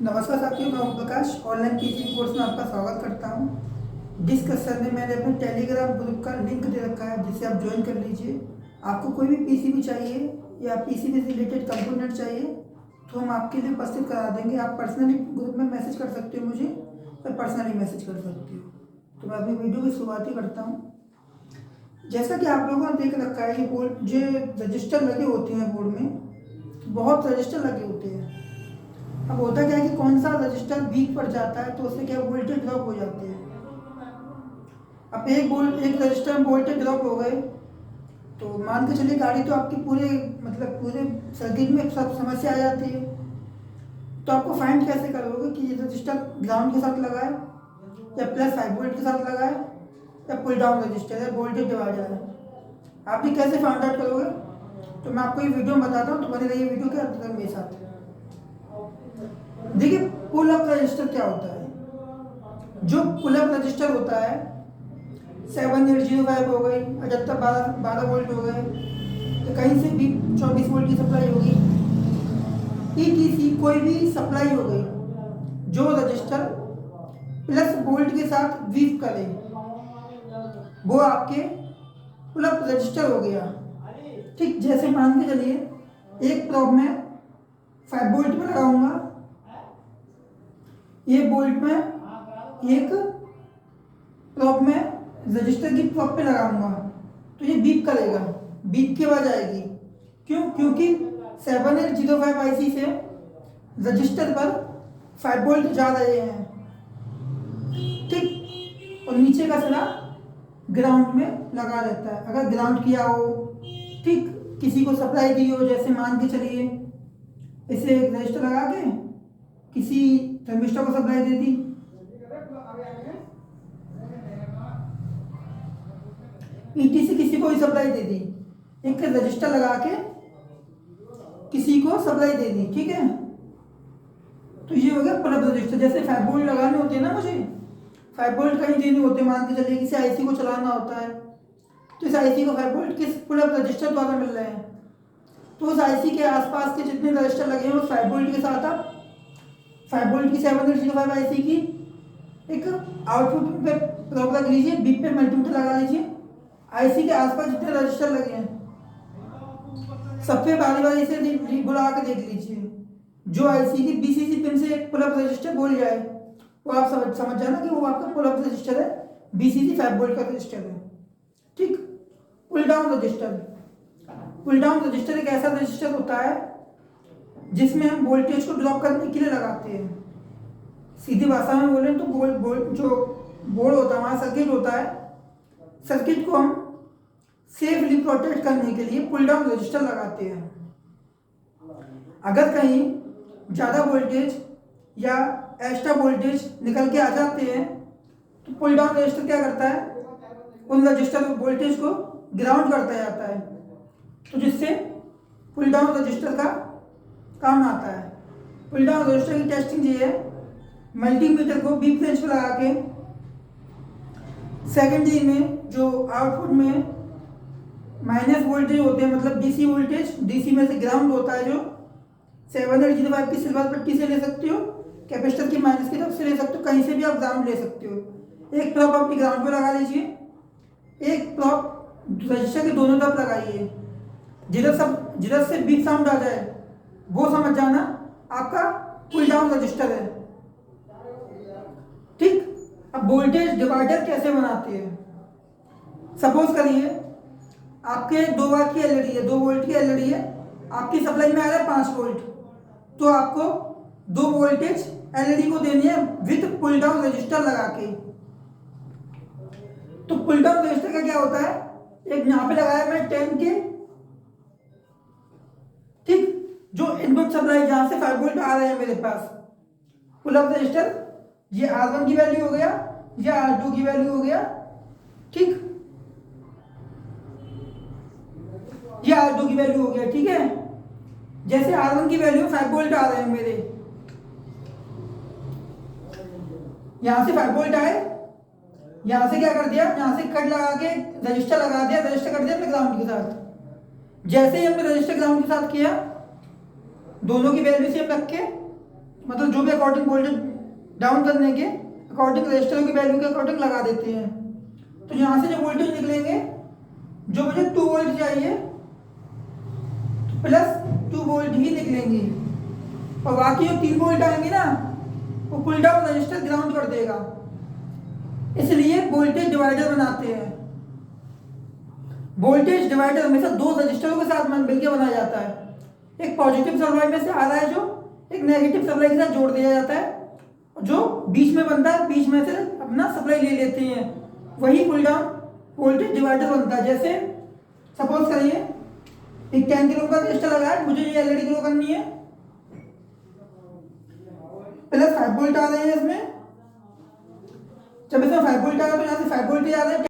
नमस्कार साथियों, मैं Om Prakash online PC course में आपका स्वागत करता हूं। डिस्कशन में मैंने अपने टेलीग्राम ग्रुप का लिंक दे रखा है, जिसे आप ज्वाइन कर लीजिए। आपको कोई भी पीसीबी चाहिए या पीसीबी से रिलेटेड कंपोनेंट चाहिए तो हम आपके लिए उपस्थित करा देंगे। आप पर्सनली ग्रुप में मैसेज कर सकते हो मुझे, या पर्सनली मैसेज कर सकते हो। तो मैं अपनी वीडियो की शुरुआत ही करता हूँ। जैसा कि आप लोगों ने देख रखा है, ये बोर्ड जो रजिस्टर लगे होते हैं बोर्ड में, बहुत रजिस्टर लगे होते हैं। अब होता क्या है कि कौन सा रजिस्टर वीक पड़ जाता है तो उससे क्या वोल्टेज ड्रॉप हो जाते हैं। अब एक रजिस्टर में वोल्टेज ड्रॉप हो गए तो मान के चलिए गाड़ी तो आपकी पूरे सर्किट में सब समस्या आ जाती है। तो आपको फाइंड कैसे करोगे कि ये रजिस्टर ग्राउंड के साथ लगा है या +5 वोल्ट के साथ लगा है या पुल डाउन रजिस्टर है, वोल्टेज डिवाइडर है। आप भी कैसे फाइंड आउट करोगे, तो मैं आपको ये वीडियो में बताता हूँ। तो बने रहिए वीडियो के अंत तक मेरे साथ। देखिए, पुल अप रजिस्टर क्या होता है। जो पुल अप रजिस्टर होता है 7805 हो गई, 75 12 वोल्ट हो गए, तो कहीं से भी 24 वोल्ट की सप्लाई होगी, ईटीसी कोई भी सप्लाई हो गई जो रजिस्टर प्लस वोल्ट के साथ वीव करे, वो आपके पुल अप रजिस्टर हो गया। ठीक, जैसे मान के चलिए एक प्रॉब में 5 वोल्ट में लगाऊंगा, ये वोल्ट में एक प्रॉप में रजिस्टर की प्रॉप पे लगाऊंगा तो ये बीप करेगा, बीप की आवाज आएगी। क्यों? क्योंकि 7805 आईसी से रजिस्टर पर 5 वोल्ट जा रहे हैं। ठीक, और नीचे का सिरा ग्राउंड में लगा रहता है। अगर ग्राउंड किया हो, ठीक, किसी को सप्लाई दी हो, जैसे मान के चलिए इसे एक रजिस्टर लगा के किसी थर्मिस्टर को सप्लाई दे दी, ईटीसी किसी को भी सप्लाई दे दी, एक रजिस्टर लगा के किसी को सप्लाई दे दी, ठीक है, तो ये हो गया पुल अप रजिस्टर। जैसे 5 वोल्ट लगाने होते हैं ना, मुझे 5 वोल्ट कहीं देने होते, मान के चलिए किसी आईसी को चलाना होता है, तो इस आईसी को 5 वोल्ट किस पुल अप रजिस्टर द्वारा मिल रहे हैं, तो उस आईसी के आसपास के जितने रजिस्टर लगे हैं उस 5 वोल्ट के साथ आप 5 वोल्ट की 7805 आईसी की एक आउटपुट पे प्रॉप लग लीजिए, बीप पे मल्टीमीटर लगा लीजिए। आईसी के आसपास जितने रजिस्टर लगे हैं सब पे बारी बारी से बुला के देख लीजिए। जो आईसी की बीसीसी पिन से एक पुल अप रजिस्टर बोल जाए, वो आप समझ जाना कि वो आपका पुल अप रजिस्टर है, बीसीसी 5 वोल्ट का रजिस्टर है। ठीक, pull down register. Pull down register एक ऐसा रजिस्टर होता है जिसमें हम वोल्टेज को ड्रॉप करने के लिए लगाते हैं। सीधी भाषा में बोलें तो जो बोर्ड होता है, हमारा सर्किट होता है, सर्किट को हम सेफली प्रोटेक्ट करने के लिए पुल डाउन रजिस्टर लगाते हैं। अगर कहीं ज़्यादा वोल्टेज या एक्स्ट्रा वोल्टेज निकल के आ जाते हैं तो पुल डाउन रजिस्टर क्या करता है, उन रजिस्टर वोल्टेज को ग्राउंड करता जाता है, तो जिससे पुल डाउन रजिस्टर का काम आता है। पुल डाउन रजिस्टर की टेस्टिंग ये है, मल्टीमीटर को बीप रेंज पर लगा के सेकेंडरी में जो आउटपुट में माइनस वोल्टेज होते हैं, मतलब डीसी वोल्टेज, डीसी में से ग्राउंड होता है, जो 7805 की सिल्वर पट्टी से ले सकते हो, कैपेसिटर की माइनस की तरफ से ले सकते हो, कहीं से भी आप ग्राउंड ले सकते हो। एक प्रॉप अपनी ग्राउंड पे लगा लीजिए, एक प्रॉप रजिस्टर के दोनों तरफ लगाइए। जिधर से बीप साउंड आ जाए वो समझ जाना आपका पुल डाउन रजिस्टर है। ठीक, अब वोल्टेज डिवाइडर कैसे बनाते हैं। सपोज करिए आपके 2 वाट की एलईडी है, 2 वोल्ट की एलईडी है, आपकी सप्लाई में आ रहा है 5 वोल्ट, तो आपको 2 वोल्टेज एलईडी को देनी है विद पुल डाउन रजिस्टर लगा के। तो पुल डाउन रजिस्टर का क्या होता है, एक यहां पे लगाया मैं 10 के, ठीक, जो इनपुट सप्लाई जहां से 5 वोल्ट आ रहे हैं मेरे पास, पुल अप रजिस्टर, ये R1 की वैल्यू हो गया, ये R2 की वैल्यू हो गया, ठीक, ये R2 की वैल्यू हो गया, ठीक है। जैसे R1 की वैल्यू 5 वोल्ट आ रहे हैं मेरे, यहां से 5 वोल्ट आए, यहां से क्या कर दिया, यहां से कट लगा के रजिस्टर लगा दिया, रजिस्टर कर दिया अपने ग्राउंड के साथ। जैसे ही हमने रजिस्टर ग्राउंड के साथ किया, दोनों की वैल्यू सेम रख के मतलब जो भी अकॉर्डिंग वोल्टेज डाउन करने के अकॉर्डिंग रजिस्टरों की वैल्यू के अकॉर्डिंग लगा देते हैं। तो यहाँ से जो वोल्टेज निकलेंगे, जो मुझे 2 वोल्ट चाहिए तो प्लस 2 वोल्ट ही निकलेंगे, और बाकी जो 3 वोल्ट आएंगे ना वो पुल डाउन रजिस्टर ग्राउंड कर देगा। इसलिए वोल्टेज डिवाइडर बनाते हैं। वोल्टेज डिवाइडर हमेशा 2 रजिस्टरों के साथ मिलकर बनाया जाता है। एक पॉजिटिव सप्लाई में से आ रहा है जो एक नेगेटिव सप्लाई के साथ जोड़ दिया जाता है, जो बीच में बनता है, बीच में से अपना सप्लाई ले लेते हैं, वही पुल डाउन वोल्टेज डिवाइडर बनता है। जैसे सपोज करिए एक 10 किलो का रजिस्टर लगा है, मुझे ये एलईडी ग्लो करनी है, प्लस 5 वोल्ट आ रहे हैं इसमें। जब इसमें 5 वोल्ट आ रहा है तो यहाँ से 5 वोल्ट आ रहे हैं,